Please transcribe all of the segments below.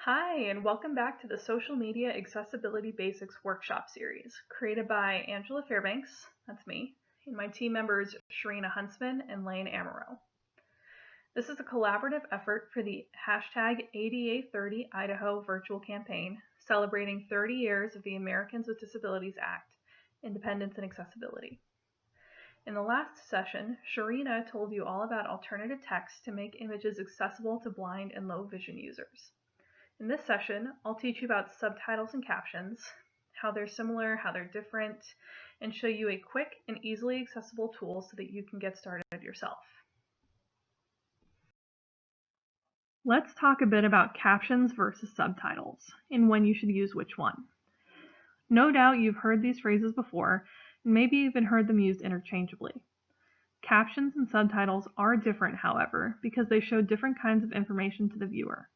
Hi, and welcome back to the Social Media Accessibility Basics Workshop Series, created by Angela Fairbanks, that's me, and my team members Sharina Huntsman and Lane Amaro. This is a collaborative effort for the hashtag ADA30 Idaho virtual campaign, celebrating 30 years of the Americans with Disabilities Act, Independence and Accessibility. In the last session, Sharina told you all about alternative text to make images accessible to blind and low vision users. In this session, I'll teach you about subtitles and captions, how they're similar, how they're different, and show you a quick and easily accessible tool so that you can get started yourself. Let's talk a bit about captions versus subtitles, and when you should use which one. No doubt you've heard these phrases before, and maybe even heard them used interchangeably. Captions and subtitles are different, however, because they show different kinds of information to the viewer.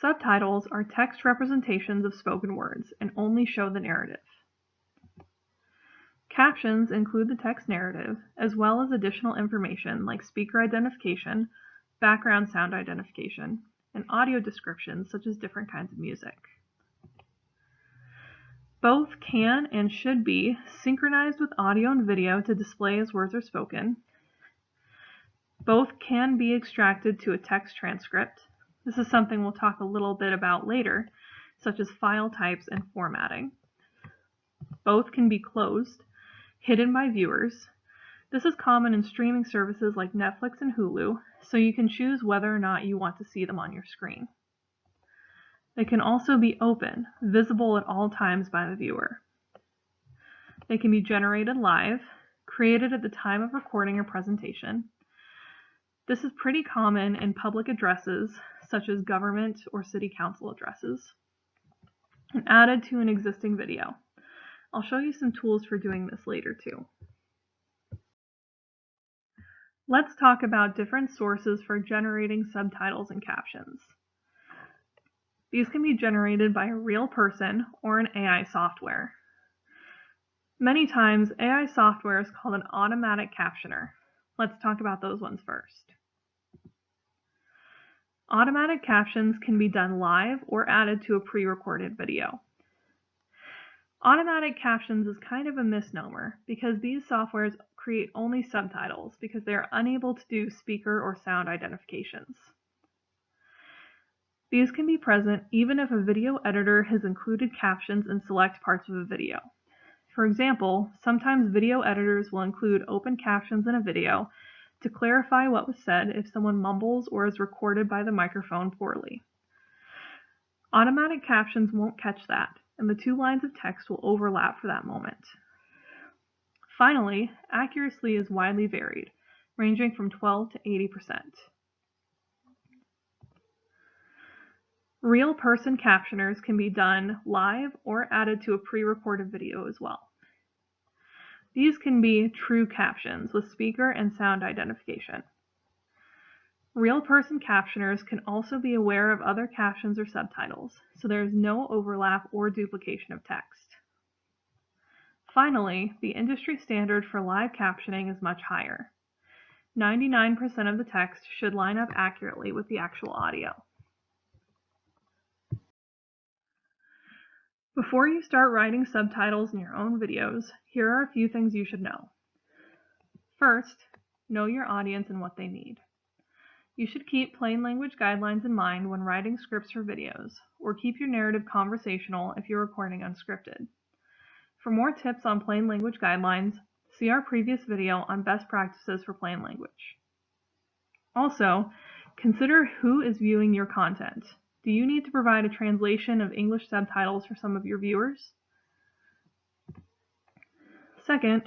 Subtitles are text representations of spoken words and only show the narrative. Captions include the text narrative, as well as additional information like speaker identification, background sound identification, and audio descriptions such as different kinds of music. Both can and should be synchronized with audio and video to display as words are spoken. Both can be extracted to a text transcript. This is something we'll talk a little bit about later, such as file types and formatting. Both can be closed, hidden by viewers. This is common in streaming services like Netflix and Hulu, so you can choose whether or not you want to see them on your screen. They can also be open, visible at all times by the viewer. They can be generated live, created at the time of recording or presentation. This is pretty common in public addresses, such as government or city council addresses, and added to an existing video. I'll show you some tools for doing this later too. Let's talk about different sources for generating subtitles and captions. These can be generated by a real person or an AI software. Many times, AI software is called an automatic captioner. Let's talk about those ones first. Automatic captions can be done live or added to a pre-recorded video. Automatic captions is kind of a misnomer because these softwares create only subtitles because they are unable to do speaker or sound identifications. These can be present even if a video editor has included captions in select parts of a video. For example, sometimes video editors will include open captions in a video to clarify what was said if someone mumbles or is recorded by the microphone poorly. Automatic captions won't catch that, and the two lines of text will overlap for that moment. Finally, accuracy is widely varied, ranging from 12 to 80%. Real person captioners can be done live or added to a pre-recorded video as well. These can be true captions with speaker and sound identification. Real person captioners can also be aware of other captions or subtitles, so there is no overlap or duplication of text. Finally, the industry standard for live captioning is much higher. 99% of the text should line up accurately with the actual audio. Before you start writing subtitles in your own videos, here are a few things you should know. First, know your audience and what they need. You should keep plain language guidelines in mind when writing scripts for videos, or keep your narrative conversational if you're recording unscripted. For more tips on plain language guidelines, see our previous video on best practices for plain language. Also, consider who is viewing your content. Do you need to provide a translation of English subtitles for some of your viewers? Second,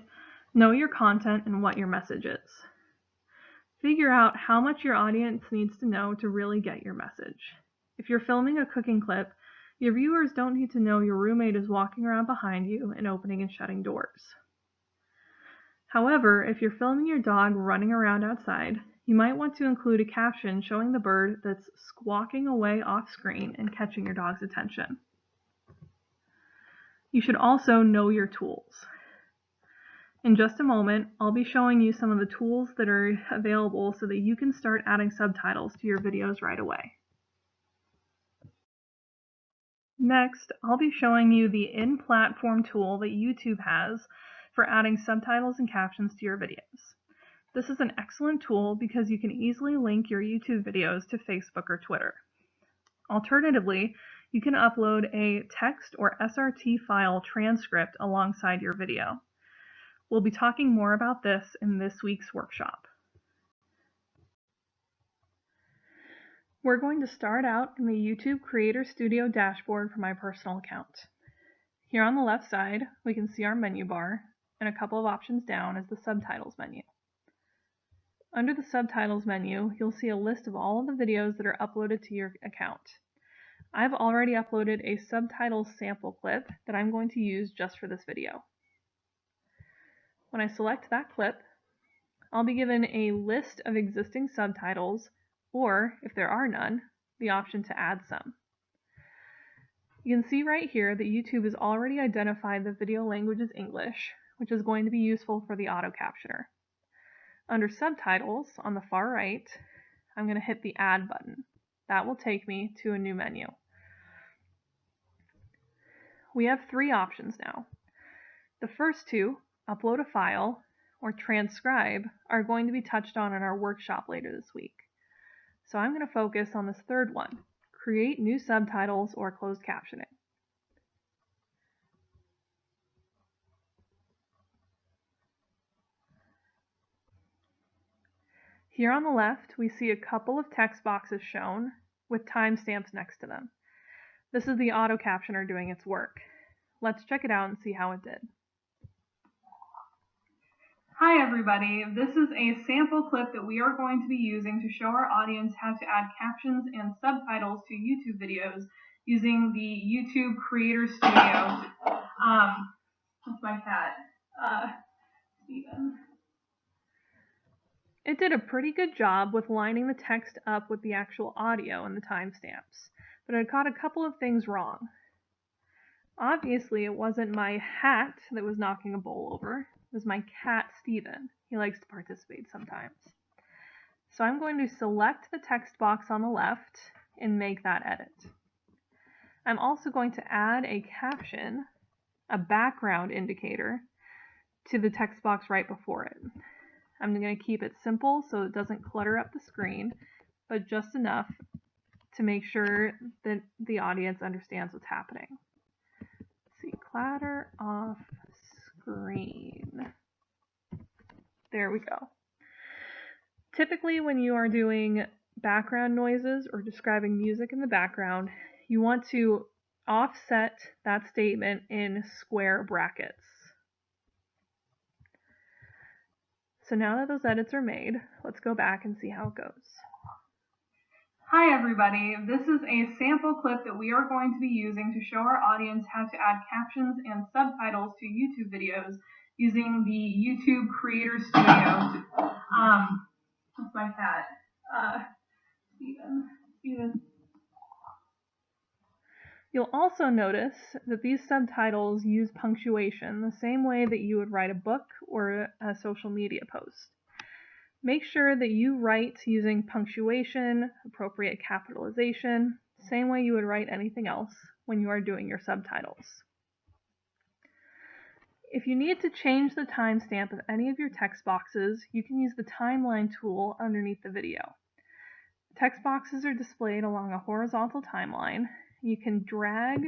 know your content and what your message is. Figure out how much your audience needs to know to really get your message. If you're filming a cooking clip, your viewers don't need to know your roommate is walking around behind you and opening and shutting doors. However, if you're filming your dog running around outside, you might want to include a caption showing the bird that's squawking away off screen and catching your dog's attention. You should also know your tools. In just a moment, I'll be showing you some of the tools that are available so that you can start adding subtitles to your videos right away. Next, I'll be showing you the in-platform tool that YouTube has for adding subtitles and captions to your videos. This is an excellent tool because you can easily link your YouTube videos to Facebook or Twitter. Alternatively, you can upload a text or SRT file transcript alongside your video. We'll be talking more about this in this week's workshop. We're going to start out in the YouTube Creator Studio dashboard for my personal account. Here on the left side, we can see our menu bar, and a couple of options down is the Subtitles menu. Under the Subtitles menu, you'll see a list of all of the videos that are uploaded to your account. I've already uploaded a subtitles sample clip that I'm going to use just for this video. When I select that clip, I'll be given a list of existing subtitles, or, if there are none, the option to add some. You can see right here that YouTube has already identified the video language as English, which is going to be useful for the auto captioner. Under Subtitles, on the far right, I'm going to hit the Add button. That will take me to a new menu. We have three options now. The first two, upload a file or transcribe, are going to be touched on in our workshop later this week. So I'm going to focus on this third one, create new subtitles or closed captioning. Here on the left, we see a couple of text boxes shown with timestamps next to them. This is the auto captioner doing its work. Let's check it out and see how it did. Hi everybody, this is a sample clip that we are going to be using to show our audience how to add captions and subtitles to YouTube videos using the YouTube Creator Studio. That's my cat, Steven. It did a pretty good job with lining the text up with the actual audio and the timestamps, but it got a couple of things wrong. Obviously, it wasn't my hat that was knocking a bowl over. It was my cat, Steven. He likes to participate sometimes. So I'm going to select the text box on the left and make that edit. I'm also going to add a caption, a background indicator, to the text box right before it. I'm going to keep it simple so it doesn't clutter up the screen, but just enough to make sure that the audience understands what's happening. Let's see, clatter off screen. There we go. Typically, when you are doing background noises or describing music in the background, you want to offset that statement in square brackets. So now that those edits are made, let's go back and see how it goes. Hi everybody, this is a sample clip that we are going to be using to show our audience how to add captions and subtitles to YouTube videos using the YouTube Creator Studio. That's my cat, Steven. You'll also notice that these subtitles use punctuation the same way that you would write a book or a social media post. Make sure that you write using punctuation, appropriate capitalization, same way you would write anything else when you are doing your subtitles. If you need to change the timestamp of any of your text boxes, you can use the timeline tool underneath the video. Text boxes are displayed along a horizontal timeline. You can drag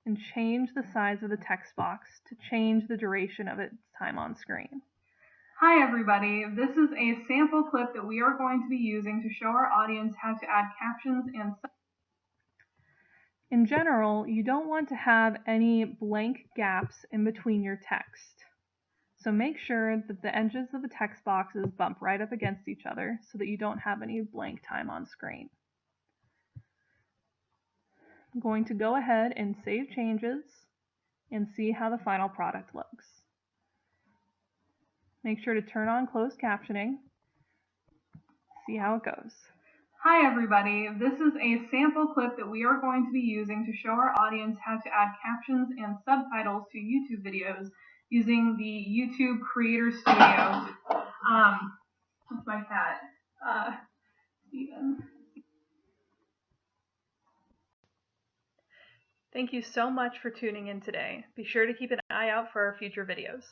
and change the size of the text box to change the duration of its time on screen. Hi everybody, this is a sample clip that we are going to be using to show our audience how to add captions and subtitles. In general, you don't want to have any blank gaps in between your text. So make sure that the edges of the text boxes bump right up against each other so that you don't have any blank time on screen. I'm going to go ahead and save changes and see how the final product looks. Make sure to turn on closed captioning. See how it goes. Hi everybody, this is a sample clip that we are going to be using to show our audience how to add captions and subtitles to YouTube videos using the YouTube Creator Studio. That's my cat, Steven. Thank you so much for tuning in today. Be sure to keep an eye out for our future videos.